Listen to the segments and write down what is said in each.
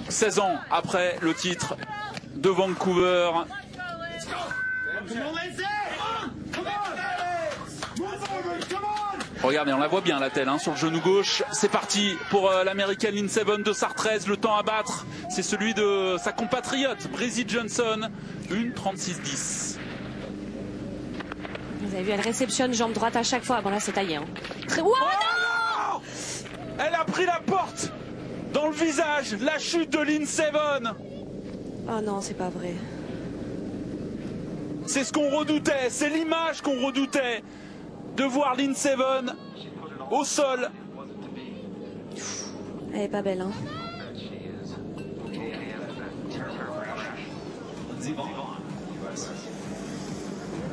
16 ans après le titre de Vancouver. Regardez, on la voit bien la telle sur le genou gauche. C'est parti pour l'américaine Lindsey Vonn de Sartrez. Le temps à battre, c'est celui de sa compatriote Breezy Johnson. 1:36.10. Vous avez vu, elle réceptionne jambe droite à chaque fois. Bon là c'est taillé. Très... Oh, non, elle a pris la porte dans le visage. La chute de Lindsey Vonn. Oh non, c'est pas vrai. C'est ce qu'on redoutait, c'est l'image qu'on redoutait, de voir Lindsey Vonn au sol. Elle est pas belle, hein.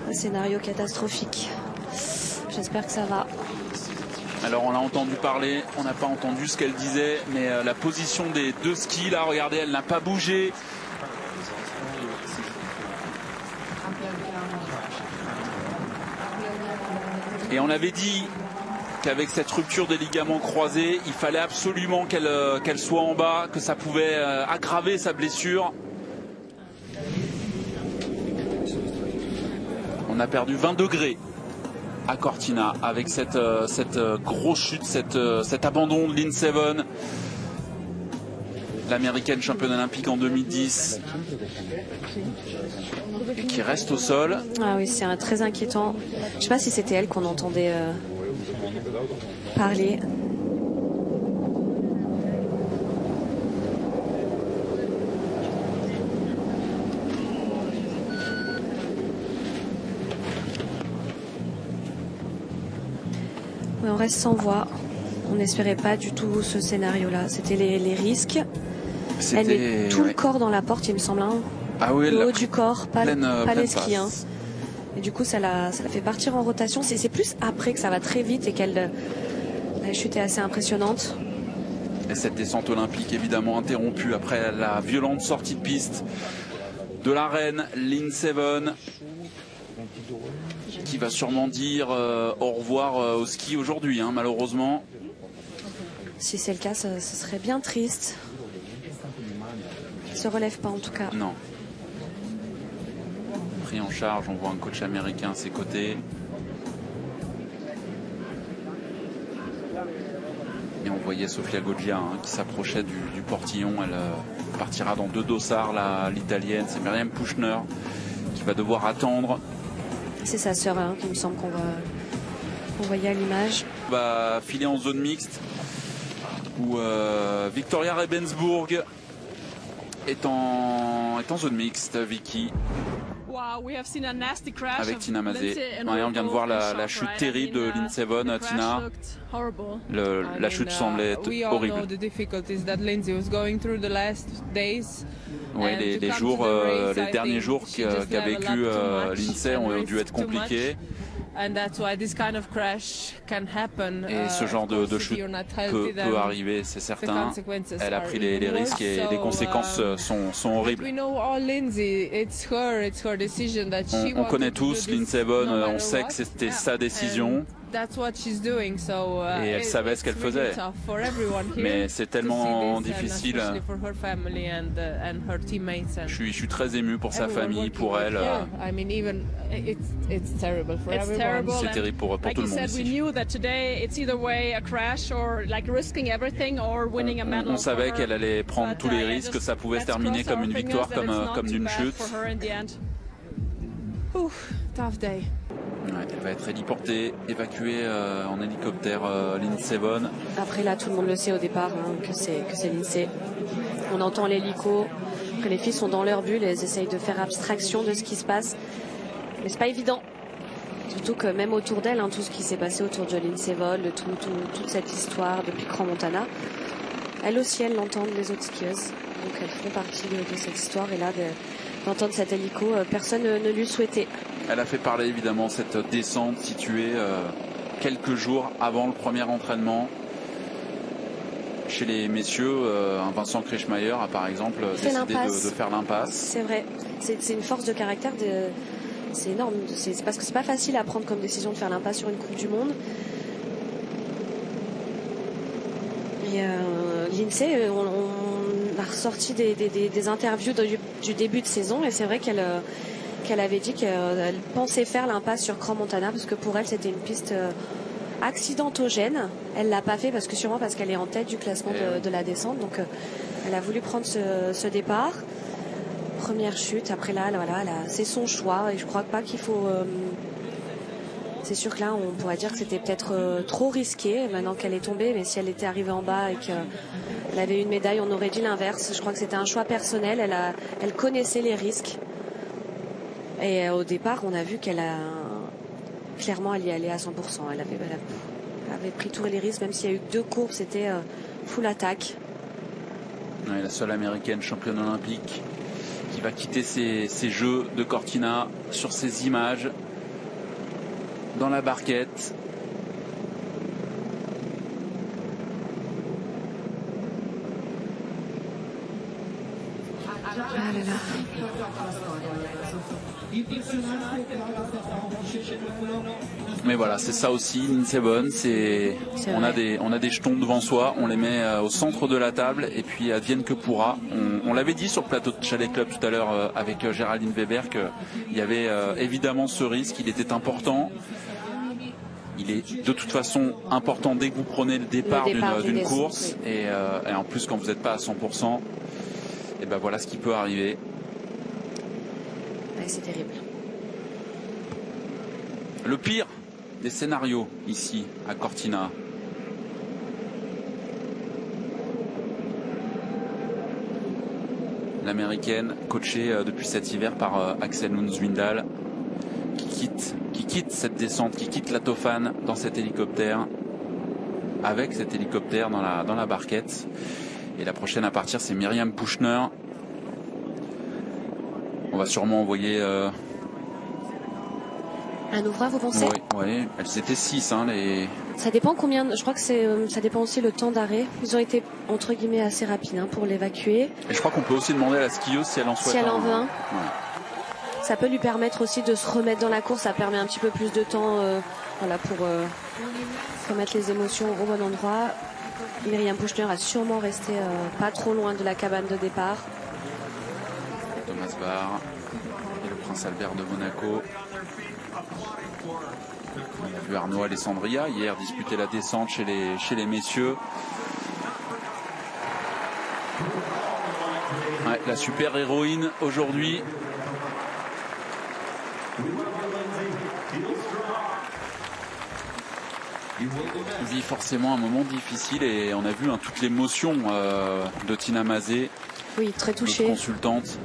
Un scénario catastrophique. J'espère que ça va. Alors on l'a entendu parler, on n'a pas entendu ce qu'elle disait, mais la position des deux skis, là, regardez, elle n'a pas bougé. Et on avait dit qu'avec cette rupture des ligaments croisés, il fallait absolument qu'elle soit en bas, que ça pouvait aggraver sa blessure. On a perdu 20 degrés à Cortina avec cette grosse chute, cet abandon de Lindsey Vonn, l'américaine championne olympique en 2010, qui reste au sol. Ah oui, c'est très inquiétant. Je sais pas si c'était elle qu'on entendait parler. Oui, on reste sans voix. On n'espérait pas du tout ce scénario-là. C'était les risques. Elle met tout le corps dans la porte, il me semble. Ah oui, le haut du corps, pas les skis. Et du coup, ça la fait partir en rotation. C'est plus après que ça va très vite et qu'elle la chute est assez impressionnante. Et cette descente olympique, évidemment, interrompue après la violente sortie de piste de la reine Lindsey Vonn, qui va sûrement dire au revoir au ski aujourd'hui, malheureusement. Si c'est le cas, ce serait bien triste. Elle se relève pas en tout cas. Non. Pris en charge, on voit un coach américain à ses côtés. Et on voyait Sofia Goggia qui s'approchait du portillon. Elle partira dans 2 dossards, l'italienne. C'est Myriam Puchner qui va devoir attendre. C'est sa sœur, qui me semble qu'on voyait à l'image. Va filer en zone mixte où Victoria Rebensburg est en zone mixte, Vicky. Avec Tina Mazet. On vient de voir la chute terrible de Lindsey Vonn, Tina. La chute semblait horrible. Oui, les derniers jours qu'a vécu Lindsey ont dû être compliqués. Et ce genre de chute peut arriver, c'est certain. Elle a pris les risques et les conséquences sont horribles. On connaît tous Lindsey Vonn, on sait que c'était sa décision. Et elle savait ce qu'elle faisait. Mais c'est tellement difficile. Je suis très ému pour sa famille, pour elle. C'est terrible pour tout le monde ici. On savait qu'elle allait prendre tous les risques, que ça pouvait se terminer comme une victoire, comme d'une chute. Ouais, elle va être héliportée, évacuée en hélicoptère, Lindsey Vonn. Après là, tout le monde le sait au départ que c'est Lindsey. On entend l'hélico, que les filles sont dans leur bulle et elles essayent de faire abstraction de ce qui se passe. Mais c'est pas évident. Surtout que même autour d'elle, tout ce qui s'est passé autour de Lindsey Vonn, toute cette histoire depuis Crans-Montana, elle aussi, elle l'entendent, les autres skieuses. Donc elles font partie de cette histoire. Et là, d'entendre cet hélico, personne ne lui souhaitait. Elle a fait parler évidemment cette descente située quelques jours avant le premier entraînement. Chez les messieurs, Vincent Kretschmayr a par exemple décidé de faire l'impasse. C'est vrai, c'est une force de caractère, c'est énorme. C'est parce que c'est pas facile à prendre comme décision de faire l'impasse sur une Coupe du Monde. Et Lindsey, a ressorti des interviews du début de saison, et c'est vrai qu'elle avait dit qu'elle pensait faire l'impasse sur Crans-Montana parce que pour elle c'était une piste accidentogène. Elle l'a pas fait sûrement parce qu'elle est en tête du classement de la descente, donc elle a voulu prendre ce départ. Première chute, après là voilà, c'est son choix, et je crois pas qu'il faut c'est sûr que là on pourrait dire que c'était peut-être trop risqué maintenant qu'elle est tombée, mais si elle était arrivée en bas et qu'elle avait une médaille, on aurait dit l'inverse. Je crois que c'était un choix personnel, elle connaissait les risques, et au départ on a vu qu'elle a clairement elle y allait à 100%. Elle avait pris tous les risques, même s'il y a eu 2 courbes, c'était full attaque. Ouais, la seule américaine championne olympique qui va quitter ces Jeux de Cortina sur ces images dans la barquette. Ah là là. Mais voilà, c'est ça aussi, Lindsey Vonn, on a des jetons devant soi, on les met au centre de la table, et puis advienne que pourra. On l'avait dit sur le plateau de Chalet Club tout à l'heure avec Géraldine Weber qu'il y avait évidemment ce risque, il était important. Il est de toute façon important dès que vous prenez le départ d'une course, oui. Et en plus quand vous n'êtes pas à 100%, et ben voilà ce qui peut arriver. Ouais, c'est terrible. Le pire des scénarios ici à Cortina. L'américaine coachée depuis cet hiver par Axel Lund-Zwindal qui quitte cette descente, qui quitte la Tofan dans cet hélicoptère, avec cet hélicoptère dans la barquette. Et la prochaine à partir, c'est Myriam Puchner. On va sûrement envoyer un ouvreur, vous pensez? Oui, elles étaient 6. Ça dépend combien. Je crois que ça dépend aussi le temps d'arrêt. Ils ont été entre guillemets assez rapides pour l'évacuer. Et je crois qu'on peut aussi demander à la skieuse si elle en souhaite. Si elle en veut un. Ouais. Ça peut lui permettre aussi de se remettre dans la course. Ça permet un petit peu plus de temps, pour remettre les émotions au bon endroit. Myriam Puchner a sûrement resté pas trop loin de la cabane de départ. Thomas Barr et le prince Albert de Monaco. On a vu Arnaud Alessandria hier disputer la descente chez les messieurs. Ouais, la super héroïne aujourd'hui. Vit forcément un moment difficile, et on a vu toute l'émotion de Tina Mazet, oui, très touchée, consultante.